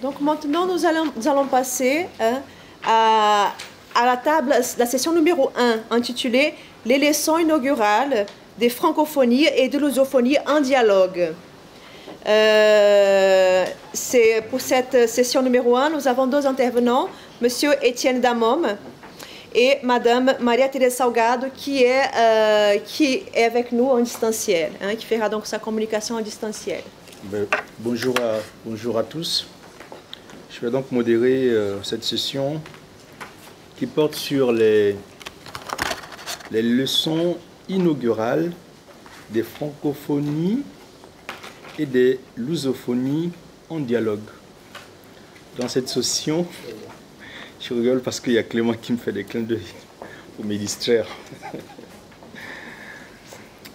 Donc maintenant, nous allons passer à la table, la session numéro 1, intitulée « Les leçons inaugurales des francophonies et de l'lusophonie en dialogue ». Pour cette session numéro 1, nous avons deux intervenants, M. Étienne Damom et Mme Maria-Thérèse Salgado, qui est avec nous en distanciel, qui fera donc sa communication en distanciel. Bonjour à tous. Je vais donc modérer cette session qui porte sur les leçons inaugurales des francophonies et des lusophonies en dialogue. Dans cette session, je rigole parce qu'il y a Clément qui me fait des clins d'œil pour me distraire.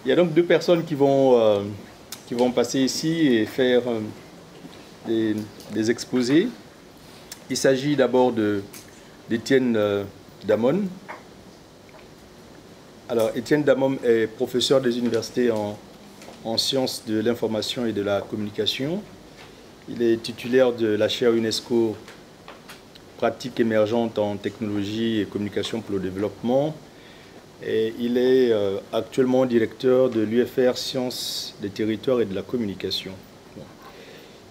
Il y a donc deux personnes qui vont passer ici et faire des exposés. Il s'agit d'abord d'Étienne Damom. Alors, Étienne Damom est professeur des universités en sciences de l'information et de la communication. Il est titulaire de la chaire UNESCO pratique émergente en technologie et communication pour le développement. Et il est actuellement directeur de l'UFR Sciences des territoires et de la communication.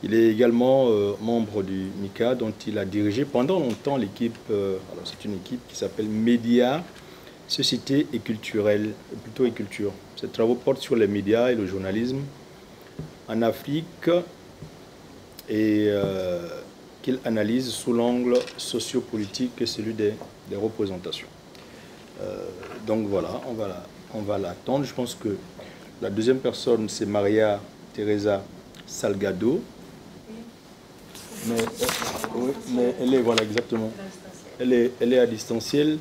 Il est également membre du MICA, dont il a dirigé pendant longtemps l'équipe, alors c'est une équipe qui s'appelle Médias, Société et Culturelle, plutôt et Culture. Ses travaux portent sur les médias et le journalisme en Afrique et qu'il analyse sous l'angle sociopolitique et celui des représentations. Donc voilà, on va l'attendre. Je pense que la deuxième personne, c'est Maria-Thérèse Salgado. Mais elle est, voilà, exactement. Elle est à distanciel.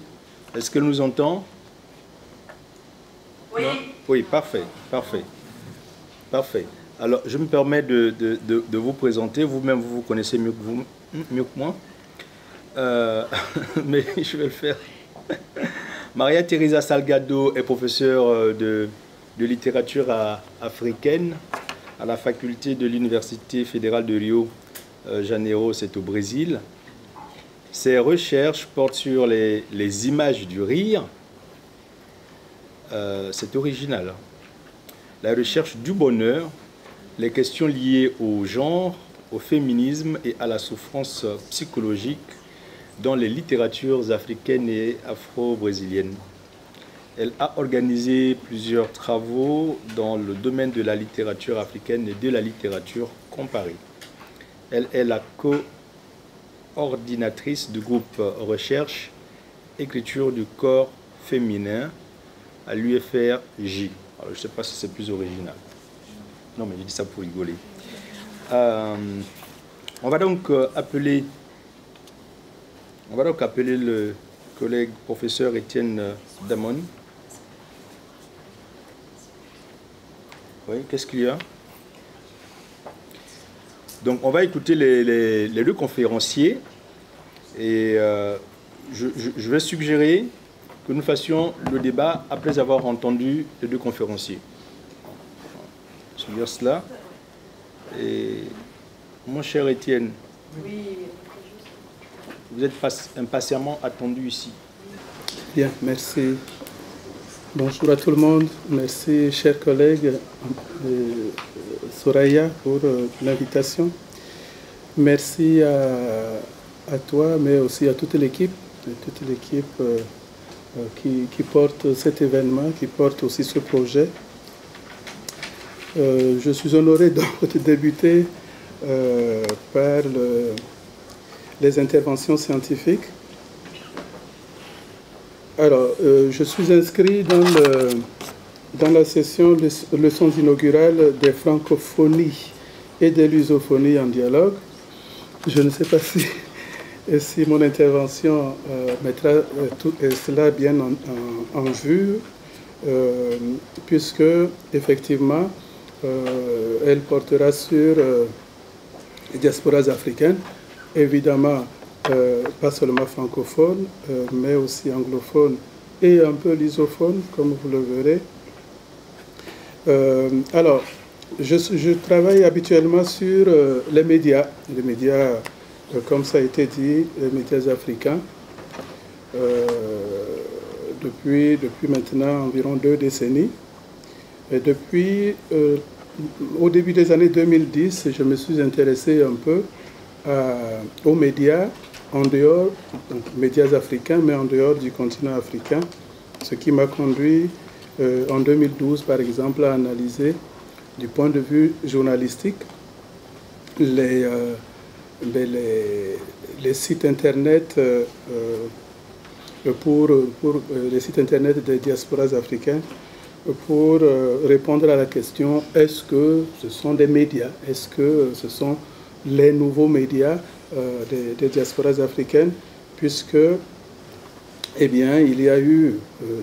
Est-ce qu'elle nous entend? Oui. Non? Oui, parfait. Alors, je me permets de vous présenter. Vous-même, vous connaissez mieux que moi. Mais je vais le faire. Maria-Thérèse Salgado est professeure de littérature africaine à la faculté de l'Université fédérale de Rio Janeiro, c'est au Brésil. Ses recherches portent sur les images du rire. C'est original. La recherche du bonheur, les questions liées au genre, au féminisme et à la souffrance psychologique dans les littératures africaines et afro-brésiliennes. Elle a organisé plusieurs travaux dans le domaine de la littérature africaine et de la littérature comparée. Elle est la coordinatrice du groupe Recherche Écriture du corps féminin à l'UFRJ. Alors, je ne sais pas si c'est plus original. Non, mais je dis ça pour rigoler. On va donc appeler le collègue professeur Étienne Damom. Oui, qu'est-ce qu'il y a? Donc, on va écouter les deux conférenciers et je vais suggérer que nous fassions le débat après avoir entendu les deux conférenciers. Je vais dire cela. Et mon cher Étienne, vous êtes impatiemment attendu ici. Bien, merci. Bonjour à tout le monde. Merci, chers collègues, Soraya, pour l'invitation. Merci à toi, mais aussi à toute l'équipe qui porte cet événement, qui porte aussi ce projet. Je suis honoré donc de débuter par les interventions scientifiques. Alors, je suis inscrit dans la session leçons inaugurales des francophonies et des lusophonies en dialogue. Je ne sais pas si mon intervention mettra cela bien en vue, puisque effectivement, elle portera sur les diasporas africaines, évidemment, pas seulement francophones, mais aussi anglophones et un peu lusophones, comme vous le verrez. Alors, je travaille habituellement sur les médias comme ça a été dit, les médias africains, depuis maintenant environ 2 décennies. Et depuis, au début des années 2010, je me suis intéressé un peu aux médias en dehors, donc médias africains, mais en dehors du continent africain, ce qui m'a conduit en 2012, par exemple, à analyser du point de vue journalistique les sites internet pour les sites internet des diasporas africaines pour répondre à la question est-ce que ce sont des médias, est-ce que ce sont les nouveaux médias des diasporas africaines, puisque eh bien, il y a eu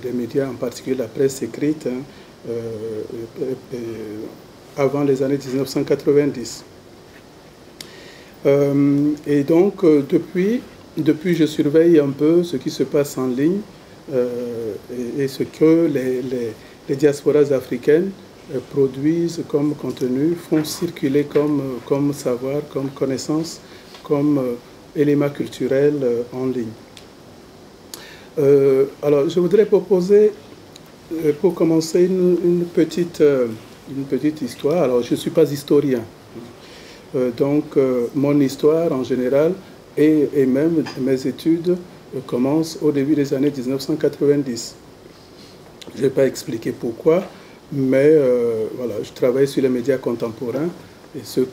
des médias, en particulier la presse écrite, avant les années 1990. Et donc, depuis, je surveille un peu ce qui se passe en ligne et ce que les diasporas africaines produisent comme contenu, font circuler comme savoir, comme connaissance, comme élément culturel en ligne. Alors, je voudrais proposer, pour commencer, une petite histoire. Alors, je ne suis pas historien. Donc, mon histoire, en général, et même mes études commencent au début des années 1990. Je ne vais pas expliquer pourquoi, mais voilà, je travaille sur les médias contemporains et ceux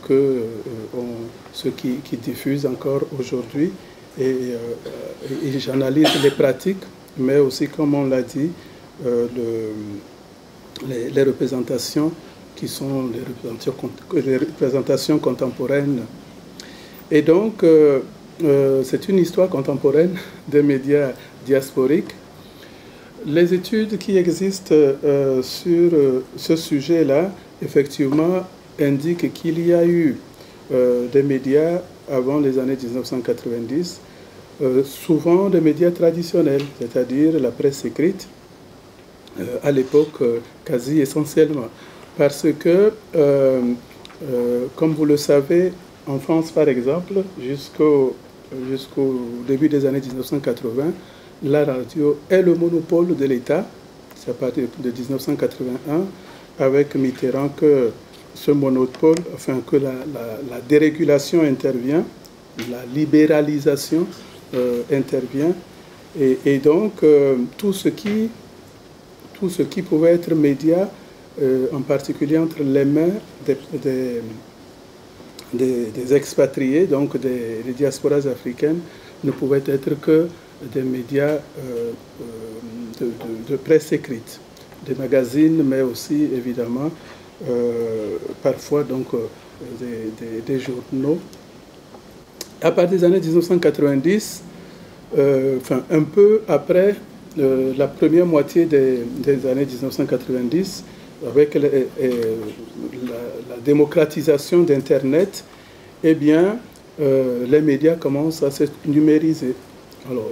qui diffusent encore aujourd'hui. Et j'analyse les pratiques, mais aussi, comme on l'a dit, les représentations qui sont les représentations contemporaines. Et donc, c'est une histoire contemporaine des médias diasporiques. Les études qui existent sur ce sujet-là, effectivement, indiquent qu'il y a eu des médias avant les années 1990, souvent des médias traditionnels, c'est-à-dire la presse écrite, à l'époque quasi essentiellement. Parce que, comme vous le savez, en France par exemple, jusqu'au début des années 1980, la radio est le monopole de l'État. C'est à partir de 1981, avec Mitterrand, que ce monopole, enfin que la dérégulation intervient, la libéralisation intervient, et donc tout ce qui pouvait être média, en particulier entre les mains des expatriés, donc des diasporas africaines, ne pouvait être que des médias de presse écrite, des magazines, mais aussi évidemment parfois donc des journaux. À partir des années 1990, enfin un peu après la première moitié des années 1990, avec la démocratisation d'Internet, eh bien, les médias commencent à se numériser. Alors,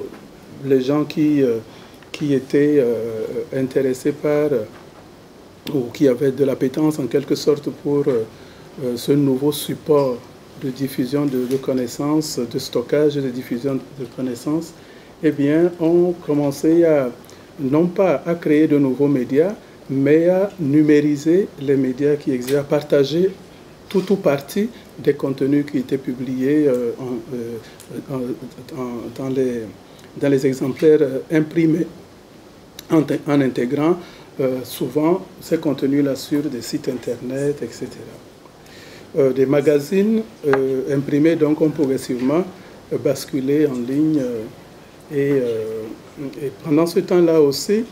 les gens qui étaient intéressés par, ou qui avaient de l'appétence en quelque sorte pour ce nouveau support de diffusion de connaissances, de stockage et de diffusion de connaissances, eh bien, ont commencé non pas à créer de nouveaux médias, mais à numériser les médias qui existent, à partager tout ou partie des contenus qui étaient publiés dans les exemplaires imprimés, en intégrant souvent ces contenus-là sur des sites internet, etc. Des magazines imprimés donc ont progressivement basculé en ligne et pendant ce temps-là aussi,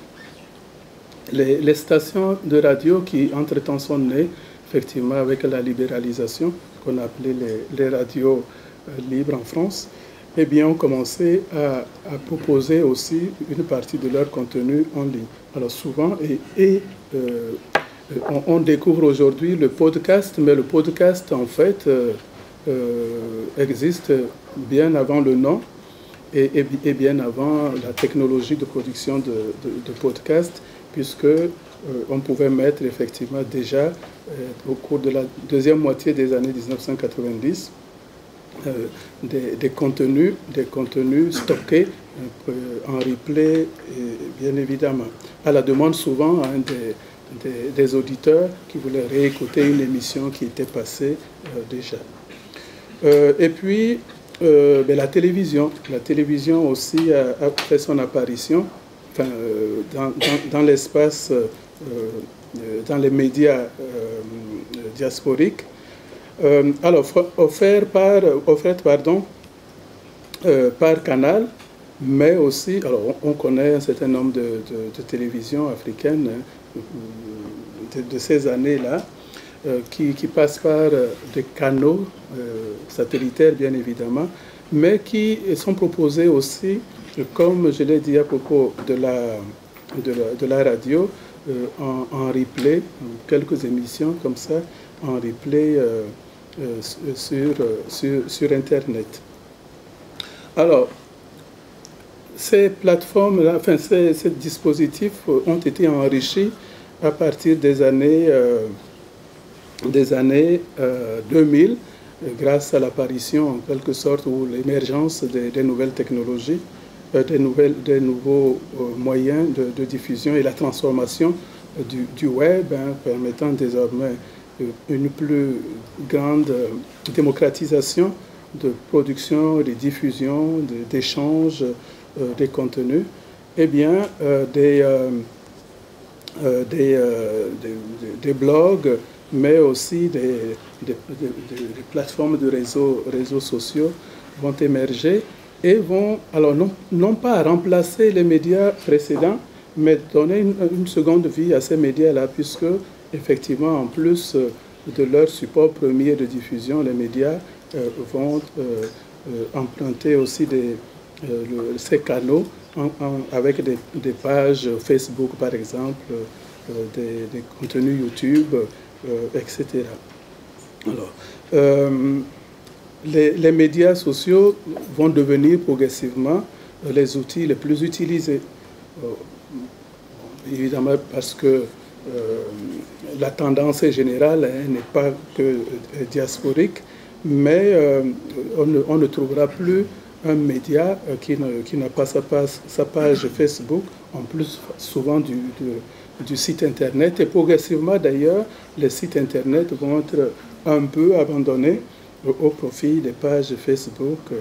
les stations de radio qui entre-temps sont nées, effectivement avec la libéralisation qu'on appelait les radios libres en France, eh bien, ont commencé à proposer aussi une partie de leur contenu en ligne. Alors souvent, on découvre aujourd'hui le podcast, mais le podcast, en fait, existe bien avant le nom et bien avant la technologie de production de podcast, puisque on pouvait mettre effectivement déjà, au cours de la deuxième moitié des années 1990, des contenus stockés en replay, bien évidemment, à la demande souvent des auditeurs qui voulaient réécouter une émission qui était passée déjà. Et puis, la télévision aussi a fait son apparition dans l'espace, dans les médias diasporiques. Alors, offerte par Canal, mais aussi, alors on connaît un certain nombre de télévisions africaines de ces années-là, qui passent par des canaux satellitaires, bien évidemment, mais qui sont proposés aussi, comme je l'ai dit à propos de la radio, en replay, quelques émissions comme ça, en replay sur Internet. Alors, ces plateformes-là, enfin, ces dispositifs ont été enrichis à partir des années 2000, grâce à l'apparition, en quelque sorte, ou l'émergence des nouvelles technologies, des nouveaux moyens de diffusion et la transformation du web, permettant désormais une plus grande démocratisation de production, de diffusion, d'échange des contenus, eh bien, des blogs, mais aussi des plateformes de réseaux sociaux vont émerger et vont, alors non pas remplacer les médias précédents, mais donner une seconde vie à ces médias-là, puisque, effectivement, en plus de leur support premier de diffusion, les médias vont emprunter aussi ces canaux avec des pages Facebook, par exemple, des contenus YouTube, etc. Alors, les médias sociaux vont devenir progressivement les outils les plus utilisés. Évidemment, parce que la tendance générale n'est pas que diasporique, mais on ne trouvera plus un média qui n'a pas sa page Facebook, en plus souvent du site Internet. Et progressivement, d'ailleurs, les sites Internet vont être un peu abandonnés au profit des pages Facebook,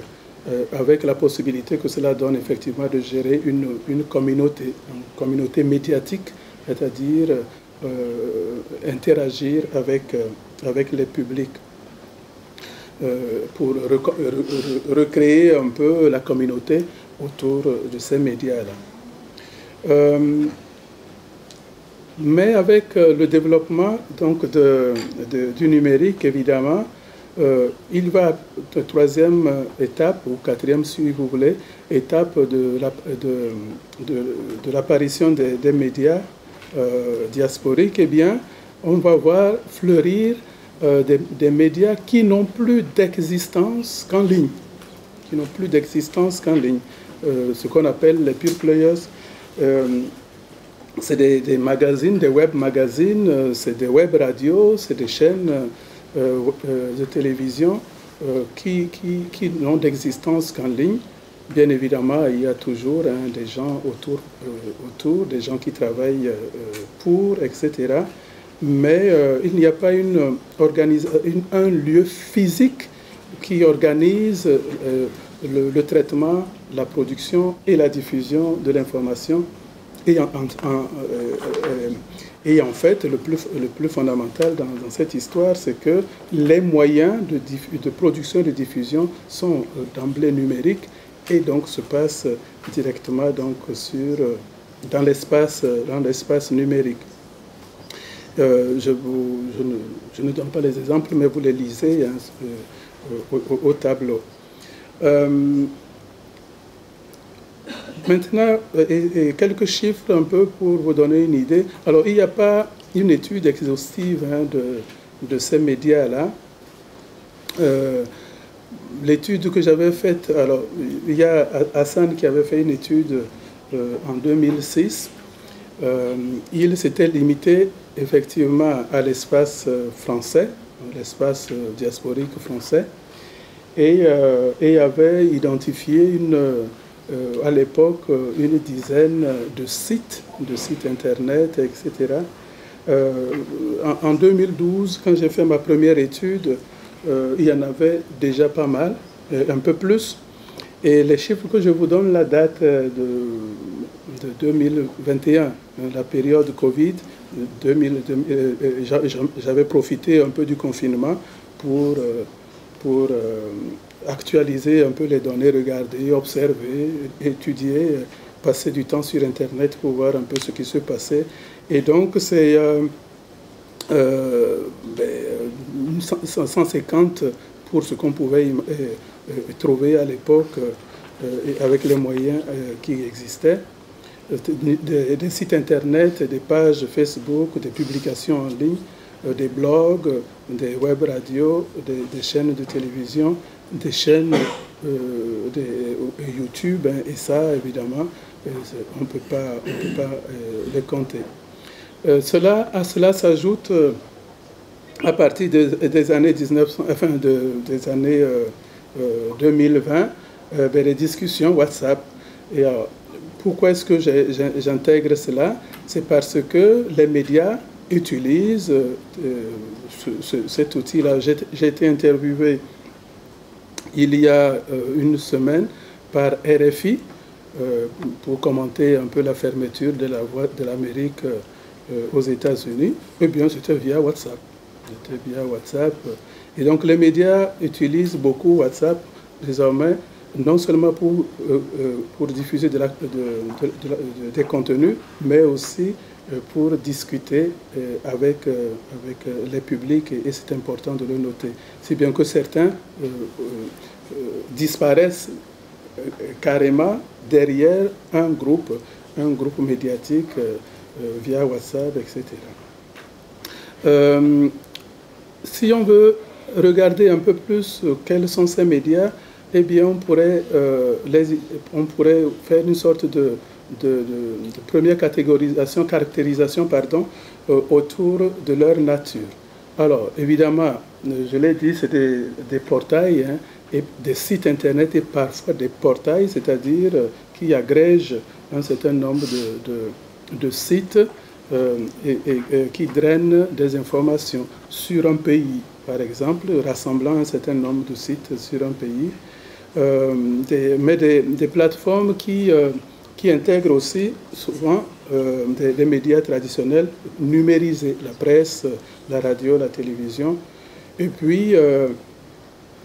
avec la possibilité que cela donne effectivement de gérer une communauté médiatique, c'est-à-dire interagir avec les publics pour recréer un peu la communauté autour de ces médias-là. Mais avec le développement donc, du numérique, évidemment, il va, troisième étape, ou quatrième si vous voulez, étape de l'apparition des médias diasporiques, eh bien, on va voir fleurir des médias qui n'ont plus d'existence qu'en ligne. Ce qu'on appelle les pure players. C'est des magazines, des web magazines, c'est des web radios, c'est des chaînes de télévision qui n'ont d'existence qu'en ligne. Bien évidemment, il y a toujours des gens autour, des gens qui travaillent pour, etc. Mais il n'y a pas un lieu physique qui organise le traitement, la production et la diffusion de l'information. Et en fait, le plus fondamental dans cette histoire, c'est que les moyens de production et de diffusion sont d'emblée numériques et donc se passent directement donc, dans l'espace numérique. Je ne donne pas les exemples, mais vous les lisez au tableau. Maintenant, quelques chiffres un peu pour vous donner une idée. Alors, il n'y a pas une étude exhaustive de ces médias-là. L'étude que j'avais faite, alors, il y a Hassan qui avait fait une étude en 2006. Il s'était limité effectivement à l'espace français, l'espace diasporique français. et avait identifié à l'époque une dizaine de sites internet, etc. En 2012, quand j'ai fait ma première étude, il y en avait déjà pas mal, un peu plus. Et les chiffres que je vous donne, la date de 2021, la période Covid, j'avais profité un peu du confinement pour actualiser un peu les données, regarder, observer, étudier, passer du temps sur Internet pour voir un peu ce qui se passait. Et donc, c'est 150 pour ce qu'on pouvait trouver à l'époque avec les moyens qui existaient. Des sites Internet, des pages Facebook, des publications en ligne, des blogs, des web radios, des chaînes de télévision, des chaînes YouTube, et ça, évidemment, on ne peut pas les compter. À cela s'ajoute, à partir des années 2020, les discussions WhatsApp. Et pourquoi est-ce que j'intègre cela? C'est parce que les médias utilisent cet outil-là. J'ai été interviewé il y a une semaine par RFI pour commenter un peu la fermeture de la Voix de l'Amérique aux États-Unis. Eh bien, c'était via WhatsApp. Et donc, les médias utilisent beaucoup WhatsApp désormais, non seulement pour diffuser des contenus, mais aussi pour discuter avec les publics, et c'est important de le noter. Si bien que certains disparaissent carrément derrière un groupe médiatique via WhatsApp, etc. Si on veut regarder un peu plus quels sont ces médias, eh bien, on pourrait faire une sorte de première caractérisation autour de leur nature. Alors, évidemment, je l'ai dit, c'est des portails, hein, et des sites Internet et parfois des portails, c'est-à-dire qui agrègent un certain nombre de sites et qui drainent des informations sur un pays, par exemple, rassemblant un certain nombre de sites sur un pays. Mais des plateformes qui intègrent aussi souvent des médias traditionnels numérisés, la presse, la radio, la télévision, et puis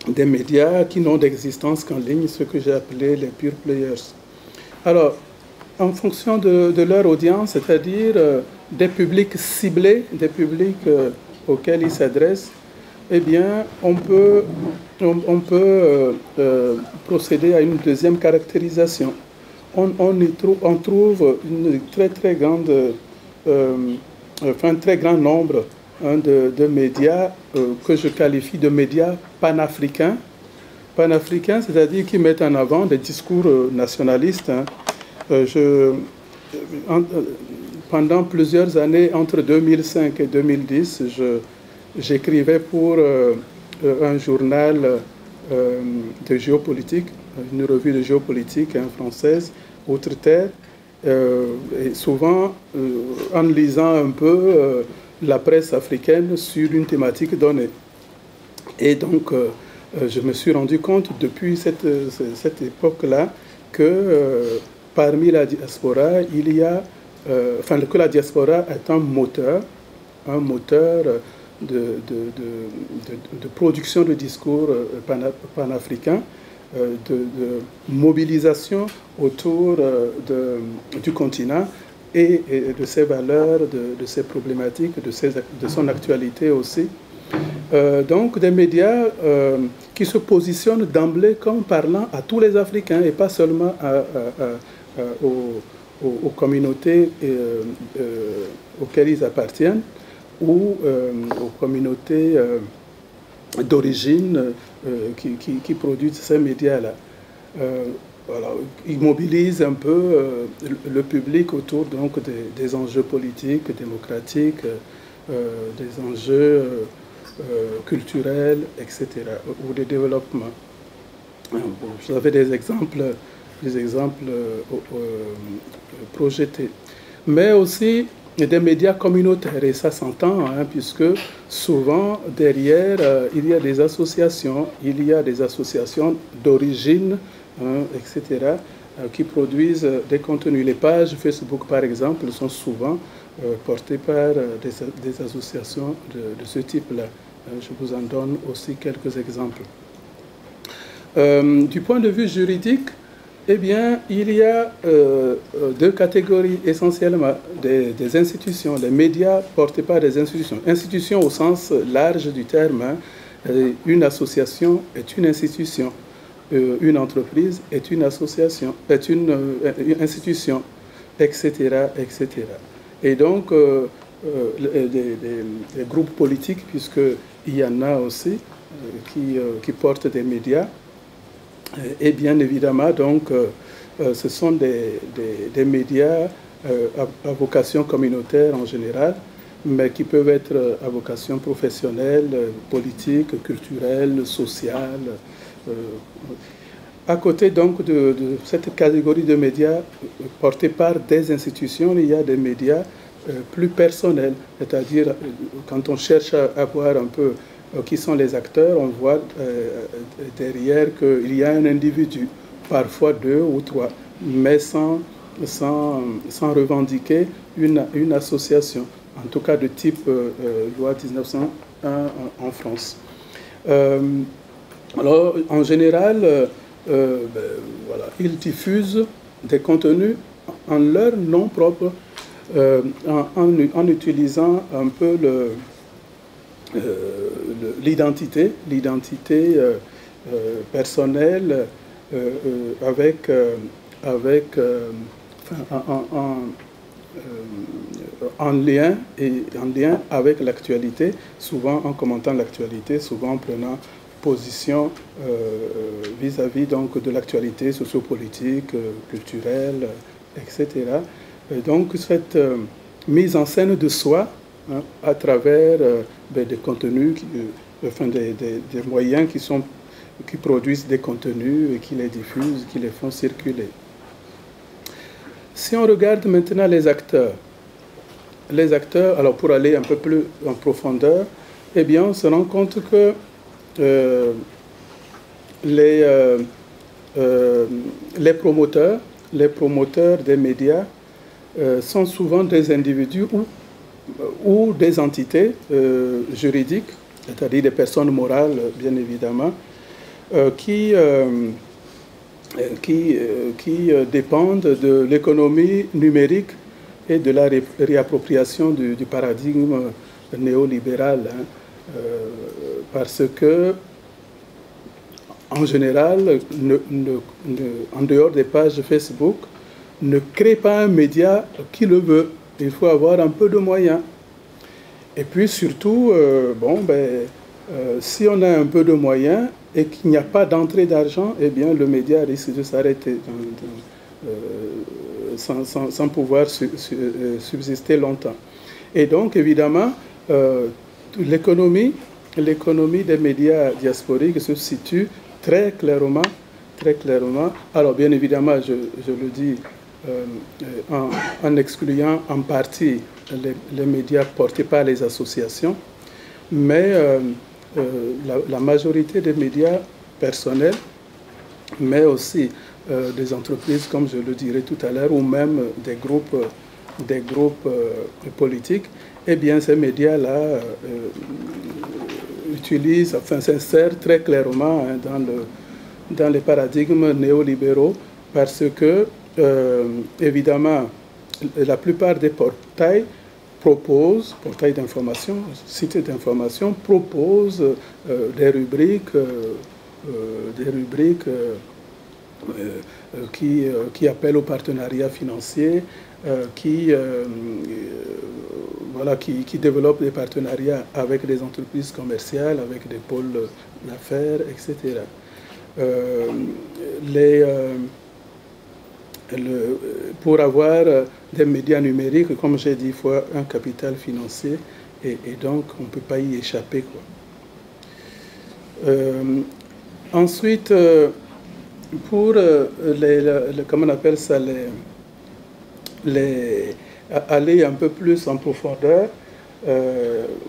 des médias qui n'ont d'existence qu'en ligne, ce que j'ai appelé les pure players. Alors, en fonction de leur audience, c'est-à-dire des publics ciblés, des publics auxquels ils s'adressent, eh bien, on peut procéder à une deuxième caractérisation. On trouve une très grand nombre de médias que je qualifie de médias panafricains. Panafricains, c'est-à-dire qui mettent en avant des discours nationalistes. Hein. Pendant plusieurs années, entre 2005 et 2010, j'écrivais pour un journal de géopolitique, une revue de géopolitique française, Outre-Terre, et souvent en lisant un peu la presse africaine sur une thématique donnée. Et donc, je me suis rendu compte depuis cette époque-là que parmi la diaspora, il y a, que la diaspora est un moteur de production de discours panafricains, de mobilisation autour du continent et de ses valeurs, de ses problématiques, de son actualité aussi. Donc des médias qui se positionnent d'emblée comme parlant à tous les Africains et pas seulement aux communautés auxquelles ils appartiennent ou aux communautés d'origine qui produisent ces médias-là. Voilà, ils mobilisent un peu le public autour donc des enjeux politiques, démocratiques, des enjeux culturels, etc., ou de développement. Vous avez des exemples projetés. Mais aussi des médias communautaires, et ça s'entend, hein, puisque souvent derrière, il y a des associations d'origine, hein, etc., qui produisent des contenus. Les pages Facebook, par exemple, sont souvent portées par des associations de ce type-là. Je vous en donne aussi quelques exemples. Du point de vue juridique, eh bien, il y a deux catégories essentiellement des institutions, les médias portés par des institutions. Institutions au sens large du terme, hein. Une association est une institution, une entreprise est une association, est une institution, etc., etc. Et donc, des groupes politiques, puisqu'il y en a aussi qui portent des médias, et bien évidemment, donc, ce sont des médias à vocation communautaire en général, mais qui peuvent être à vocation professionnelle, politique, culturelle, sociale. À côté donc de cette catégorie de médias portés par des institutions, il y a des médias plus personnels, c'est-à-dire quand on cherche à voir un peu qui sont les acteurs, on voit derrière qu'il y a un individu, parfois deux ou trois, mais sans revendiquer une association, en tout cas de type loi 1901 en France. Alors, en général, voilà, ils diffusent des contenus en leur nom propre, en utilisant un peu l'identité personnelle en lien avec l'actualité, souvent en commentant l'actualité, souvent en prenant position vis-à-vis donc de l'actualité sociopolitique, culturelle, etc. Et donc cette mise en scène de soi, hein, à travers des contenus, des moyens qui produisent des contenus et qui les diffusent, qui les font circuler. Si on regarde maintenant les acteurs, alors pour aller un peu plus en profondeur, eh bien on se rend compte que les promoteurs des médias sont souvent des individus ou des entités juridiques, c'est-à-dire des personnes morales, bien évidemment, qui dépendent de l'économie numérique et de la réappropriation du paradigme néolibéral, hein, parce que, en général, en dehors des pages Facebook, ne crée pas un média qui le veut. Il faut avoir un peu de moyens. Et puis surtout, si on a un peu de moyens et qu'il n'y a pas d'entrée d'argent, eh bien le média risque de s'arrêter sans pouvoir subsister longtemps. Et donc, évidemment, l'économie des médias diasporiques se situe très clairement. Alors, bien évidemment, je le dis en excluant en partie les médias portés par les associations, mais la majorité des médias personnels, mais aussi des entreprises, comme je le dirai tout à l'heure, ou même des groupes politiques, eh bien, ces médias-là s'insèrent très clairement, hein, dans les paradigmes néolibéraux, parce que, évidemment, la plupart des portails d'information, sites d'information, proposent des rubriques qui appellent au partenariat financier, qui développent des partenariats avec des entreprises commerciales, avec des pôles d'affaires, etc. Pour avoir des médias numériques, comme j'ai dit, il faut un capital financier, et donc on ne peut pas y échapper, quoi. Ensuite, pour comment on appelle ça, aller un peu plus en profondeur,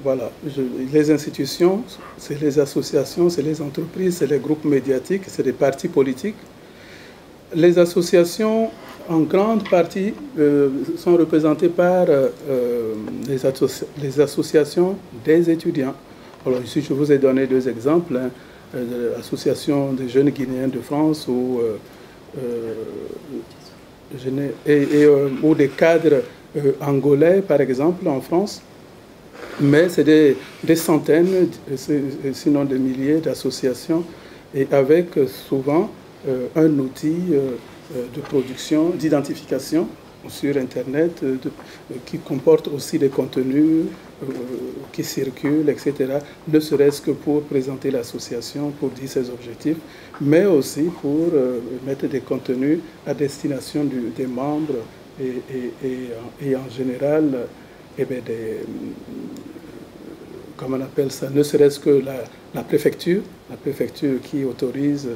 voilà, les institutions, c'est les associations, c'est les entreprises, c'est les groupes médiatiques, c'est les partis politiques. Les associations, en grande partie, sont représentées par les associations des étudiants. Alors ici, je vous ai donné deux exemples, hein, l'Association des jeunes Guinéens de France ou des cadres angolais, par exemple, en France. Mais c'est des centaines, sinon des milliers d'associations, et avec souvent un outil de production, d'identification sur Internet, qui comporte aussi des contenus qui circulent, etc., ne serait-ce que pour présenter l'association, pour dire ses objectifs, mais aussi pour mettre des contenus à destination des membres et en général, comment on appelle ça, ne serait-ce que la préfecture qui autorise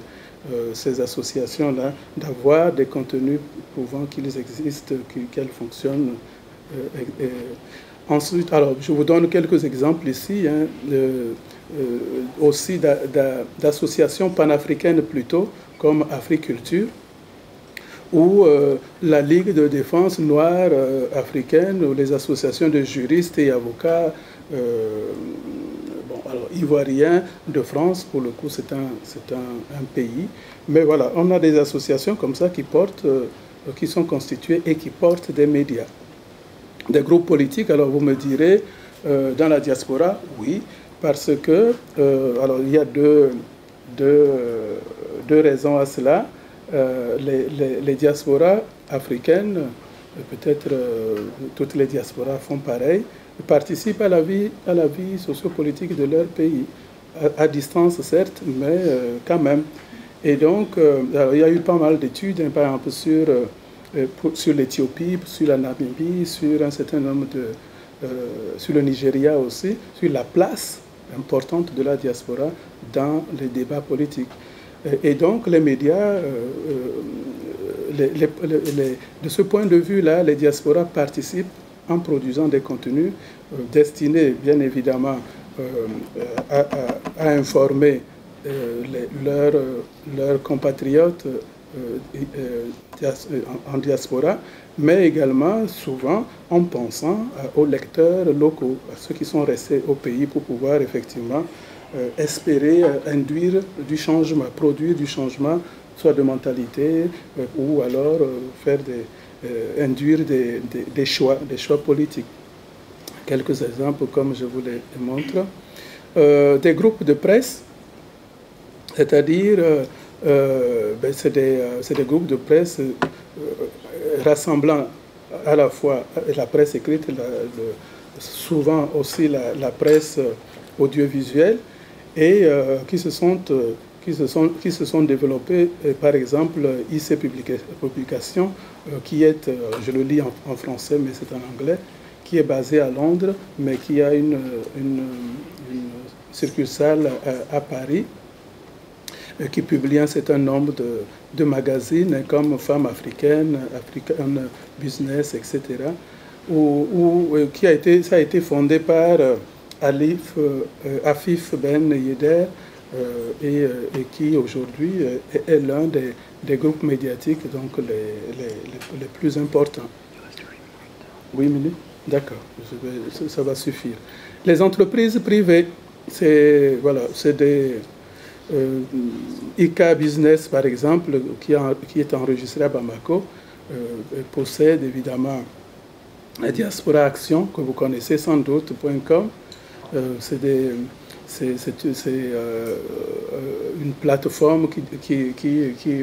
ces associations-là d'avoir des contenus prouvant qu'ils existent, qu'elles fonctionnent. Ensuite, alors, je vous donne quelques exemples ici, hein, aussi d'associations panafricaines plutôt, comme Africulture, ou la Ligue de défense noire africaine, ou les associations de juristes et avocats ivoiriens de France. Pour le coup, c'est un pays. Mais voilà, on a des associations comme ça qui sont constituées et qui portent des médias. Des groupes politiques, alors vous me direz, dans la diaspora, oui, parce que, alors il y a deux raisons à cela. Les diasporas africaines, peut-être toutes les diasporas font pareil, participent à la vie sociopolitique de leur pays, à distance certes, mais quand même. Et donc, alors, il y a eu pas mal d'études, hein, par exemple sur l'Éthiopie, sur la Namibie, sur un certain nombre sur le Nigeria aussi, sur la place importante de la diaspora dans les débats politiques. Et donc, les médias, de ce point de vue-là, les diasporas participent en produisant des contenus destinés, bien évidemment, à informer leurs compatriotes en diaspora, mais également, souvent, en pensant aux lecteurs locaux, à ceux qui sont restés au pays pour pouvoir, effectivement, espérer induire du changement, produire du changement, soit de mentalité, ou alors induire des choix politiques. Quelques exemples, comme je vous les montre. Des groupes de presse, c'est-à-dire, c'est des groupes de presse rassemblant à la fois la presse écrite, souvent aussi la presse audiovisuelle, et qui se sont développés, par exemple, IC Publications, qui est, je le lis en français, mais c'est en anglais, qui est basé à Londres, mais qui a une succursale à Paris, qui publie un certain nombre de magazines comme Femmes africaines, African Business, etc., ça a été fondé par Afif Ben Yedder, et qui aujourd'hui est l'un des groupes médiatiques donc les plus importants. 8 minutes? D'accord, ça va suffire. Les entreprises privées, c'est des IK Business, par exemple, qui est enregistré à Bamako, possède évidemment la Diaspora Action, que vous connaissez sans doute, .com. C'est une plateforme qui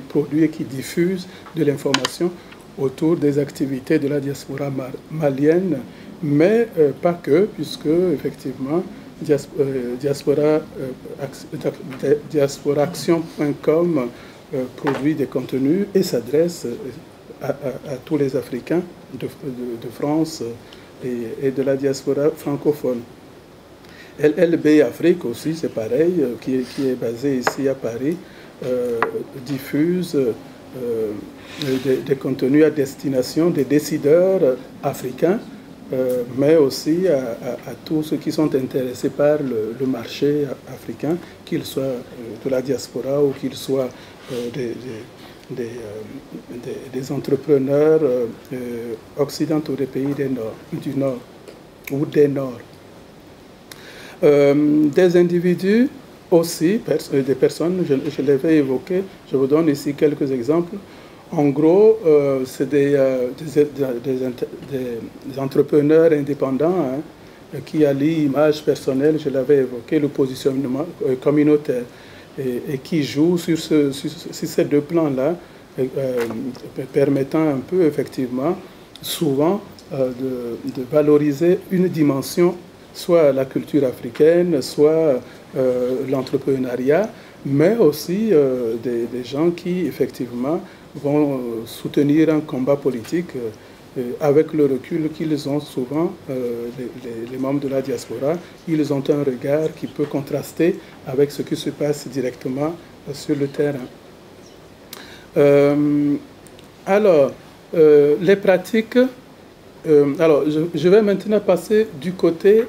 produit et qui diffuse de l'information autour des activités de la diaspora malienne, mais pas que, puisque effectivement diasporaaction.com produit des contenus et s'adresse à tous les Africains de France et de la diaspora francophone. LLB Afrique aussi, c'est pareil, qui est basé ici à Paris, diffusent des contenus à destination des décideurs africains, mais aussi à tous ceux qui sont intéressés par le marché africain, qu'ils soient de la diaspora ou qu'ils soient des entrepreneurs occidentaux des pays du Nord ou des Nord. Des individus aussi, des personnes, je l'avais évoqué, je vous donne ici quelques exemples. En gros, c'est des entrepreneurs indépendants qui allient image personnelle, je l'avais évoqué, le positionnement communautaire, et qui jouent sur ces deux plans-là, permettant un peu, effectivement, souvent, de valoriser une dimension, soit la culture africaine, soit l'entrepreneuriat, mais aussi des gens qui, effectivement, vont soutenir un combat politique avec le recul qu'ils ont souvent, les membres de la diaspora. Ils ont un regard qui peut contraster avec ce qui se passe directement sur le terrain. Alors, les pratiques... alors, je vais maintenant passer du côté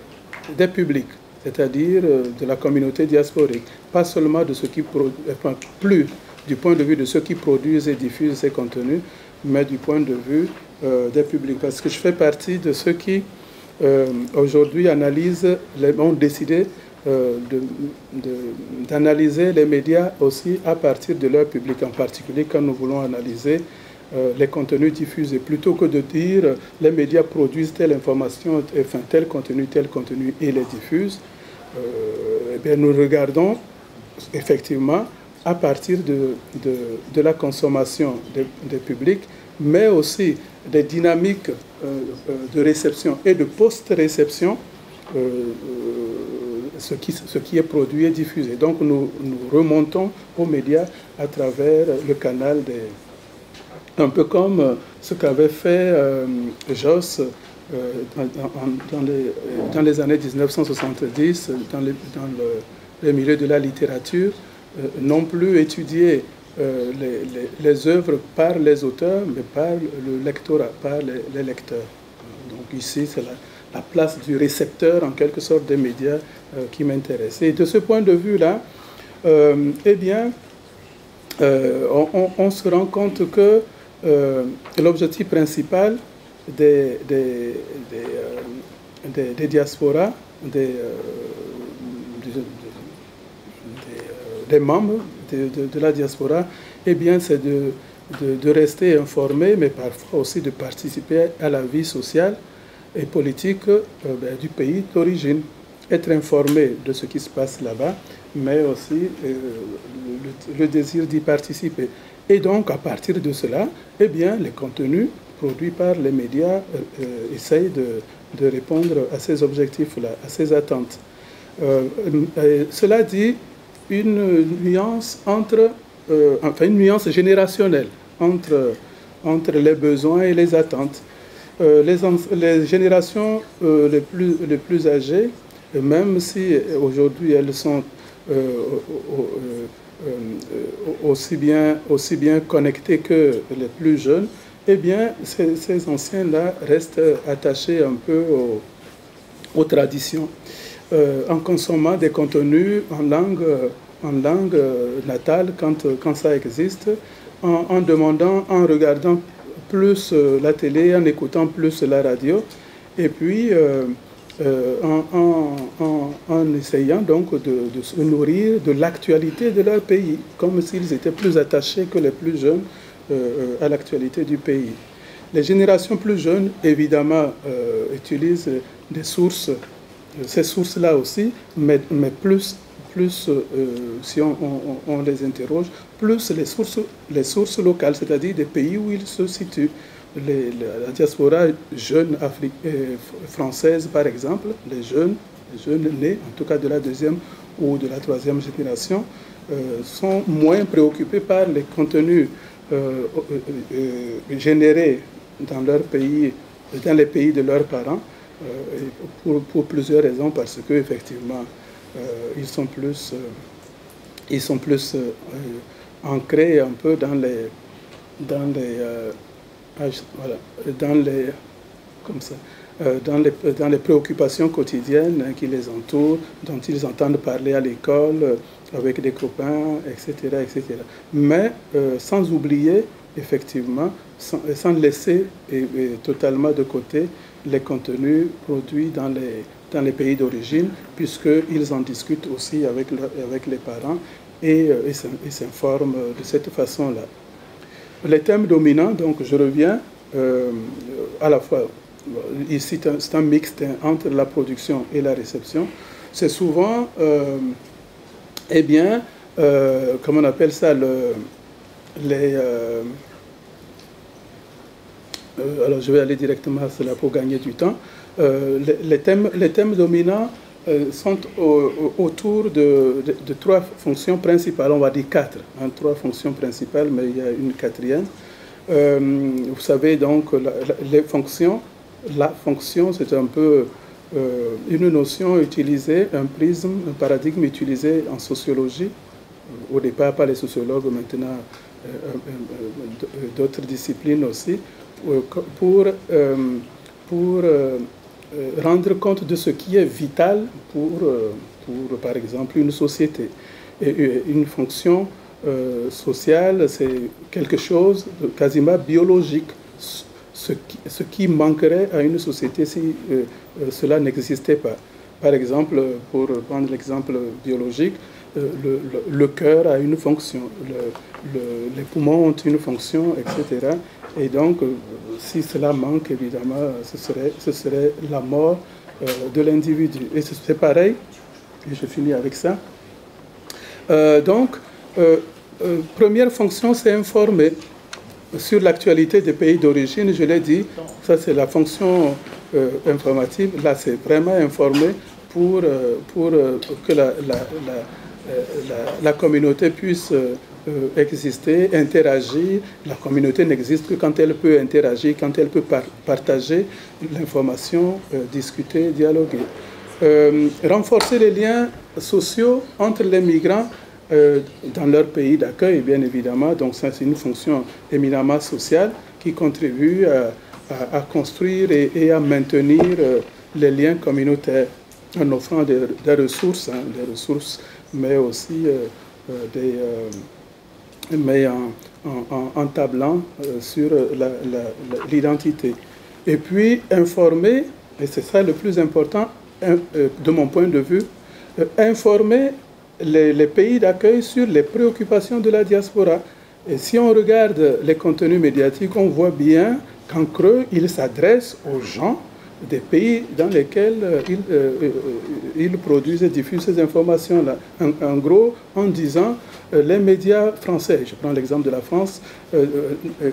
des publics, c'est-à-dire de la communauté diasporique, pas seulement de ceux qui produisent, enfin, plus du point de vue de ceux qui produisent et diffusent ces contenus, mais du point de vue des publics. Parce que je fais partie de ceux qui, aujourd'hui, ont décidé d'analyser les médias aussi à partir de leur public, en particulier quand nous voulons analyser les contenus diffusés, plutôt que de dire les médias produisent telle information, enfin tel contenu, et les diffusent. Eh bien, nous regardons effectivement à partir de la consommation des publics, mais aussi des dynamiques de réception et de post-réception, ce qui est produit et diffusé. Donc nous remontons aux médias à travers le canal un peu comme ce qu'avait fait Joss dans les années 1970, dans le milieu de la littérature, non plus étudier les œuvres par les auteurs, mais par le lectorat, par les lecteurs. Donc ici, c'est la place du récepteur, en quelque sorte, des médias qui m'intéresse. Et de ce point de vue-là, eh bien, on se rend compte que l'objectif principal des diasporas, des membres de la diaspora, eh bien, c'est de rester informés, mais parfois aussi de participer à la vie sociale et politique du pays d'origine. Être informé de ce qui se passe là-bas, mais aussi le désir d'y participer. Et donc, à partir de cela, eh bien, les contenus produits par les médias essayent de répondre à ces objectifs-là, à ces attentes. Cela dit, une nuance une nuance générationnelle entre les besoins et les attentes. Les générations les plus âgées, même si aujourd'hui elles sont aussi bien connectées que les plus jeunes, eh bien, ces anciens-là restent attachés un peu aux traditions, en consommant des contenus en langue natale quand ça existe, en regardant plus la télé, en écoutant plus la radio, et puis en essayant donc de se nourrir de l'actualité de leur pays, comme s'ils étaient plus attachés que les plus jeunes à l'actualité du pays. Les générations plus jeunes, évidemment, utilisent des sources, ces sources-là aussi, mais plus si on les interroge, plus les sources locales, c'est-à-dire des pays où ils se situent. La diaspora jeune française, par exemple, les jeunes nés, en tout cas de la deuxième ou de la troisième génération, sont moins préoccupés par les contenus générés dans leur pays, dans les pays de leurs parents, pour plusieurs raisons, parce qu'effectivement, ils sont plus ancré un peu dans les préoccupations quotidiennes qui les entourent, dont ils entendent parler à l'école, avec des copains, etc. etc. Mais sans oublier, effectivement, sans laisser totalement de côté les contenus produits dans les pays d'origine, puisqu'ils en discutent aussi avec les parents et s'informent de cette façon-là. Les thèmes dominants, donc je reviens à la fois, ici c'est un mixte entre la production et la réception. C'est souvent, comment on appelle ça, alors je vais aller directement à cela pour gagner du temps. Les thèmes dominants sont autour de 3 fonctions principales, on va dire 4, 3 fonctions principales, mais il y a une 4e. Vous savez donc, les fonctions, la fonction c'est un peu une notion utilisée, un prisme, un paradigme utilisé en sociologie, au départ par les sociologues, maintenant d'autres disciplines aussi, pour rendre compte de ce qui est vital pour par exemple, une société. Et une fonction sociale, c'est quelque chose de quasiment biologique, ce qui manquerait à une société si cela n'existait pas. Par exemple, pour prendre l'exemple biologique, le cœur a une fonction, les poumons ont une fonction, etc. Et donc, si cela manque, évidemment, ce serait la mort de l'individu. Et c'est pareil, et je finis avec ça. Première fonction, c'est informer sur l'actualité des pays d'origine. Je l'ai dit, ça c'est la fonction informative. Là, c'est vraiment informer pour que la communauté puisse exister, interagir. La communauté n'existe que quand elle peut interagir, quand elle peut partager l'information, discuter, dialoguer. Renforcer les liens sociaux entre les migrants dans leur pays d'accueil, bien évidemment. Donc ça, c'est une fonction éminemment sociale qui contribue à construire et à maintenir les liens communautaires en offrant des ressources, mais aussi mais en tablant sur l'identité. Et puis informer, et c'est ça le plus important de mon point de vue, informer les pays d'accueil sur les préoccupations de la diaspora. Et si on regarde les contenus médiatiques, on voit bien qu'en creux, ils s'adressent aux gens des pays dans lesquels ils produisent et diffusent ces informations-là. En gros, en disant, les médias français, je prends l'exemple de la France,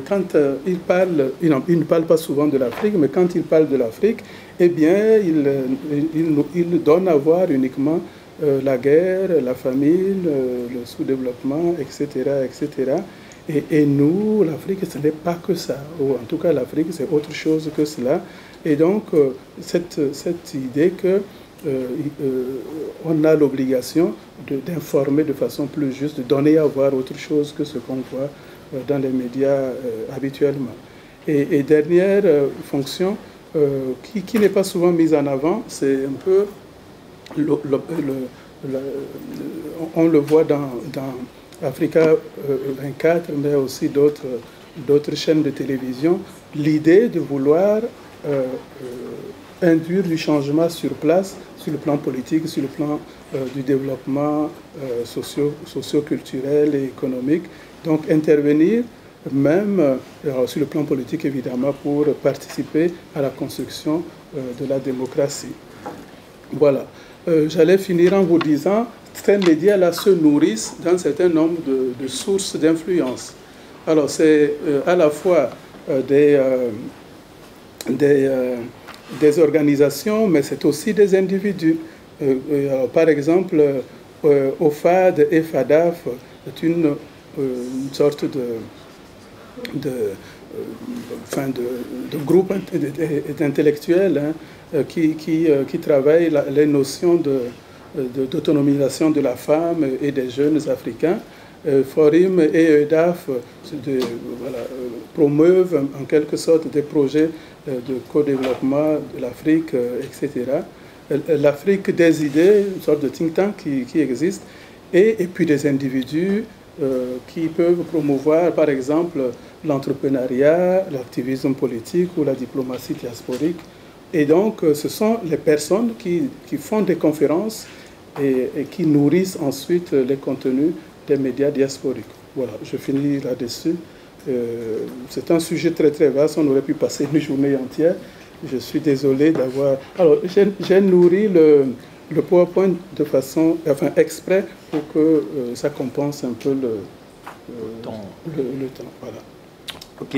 quand ils parlent, ils ne parlent pas souvent de l'Afrique, mais quand ils parlent de l'Afrique, eh bien, ils donnent à voir uniquement la guerre, la famine, le sous-développement, etc., etc. Et nous, l'Afrique, ce n'est pas que ça. Ou en tout cas, l'Afrique, c'est autre chose que cela. Et donc, cette idée qu'on a l'obligation d'informer de façon plus juste, de donner à voir autre chose que ce qu'on voit dans les médias habituellement. Et dernière fonction, qui n'est pas souvent mise en avant, c'est un peu, on le voit dans Africa 24, mais aussi d'autres chaînes de télévision, l'idée de vouloir induire du changement sur place, sur le plan politique, sur le plan du développement socio-culturel et économique. Donc intervenir même sur le plan politique, évidemment, pour participer à la construction de la démocratie. Voilà. J'allais finir en vous disant, ces médias-là se nourrissent d'un certain nombre de sources d'influence. Alors, c'est à la fois des organisations, mais c'est aussi des individus. Par exemple, OFAD et FADAF est une sorte de groupe d'intellectuels qui travaillent les notions d'autonomisation de la femme et des jeunes Africains Forum et EDAF promeuvent en quelque sorte des projets de co-développement de l'Afrique, etc. L'Afrique des idées, une sorte de think tank qui existe, et puis des individus qui peuvent promouvoir, par exemple, l'entrepreneuriat, l'activisme politique ou la diplomatie diasporique. Et donc, ce sont les personnes qui font des conférences et qui nourrissent ensuite les contenus des médias diasporiques. Voilà, je finis là-dessus. C'est un sujet très très vaste, on aurait pu passer une journée entière. Je suis désolé d'avoir... Alors, j'ai nourri le PowerPoint de façon, enfin, exprès pour que ça compense un peu le temps. Voilà. Ok.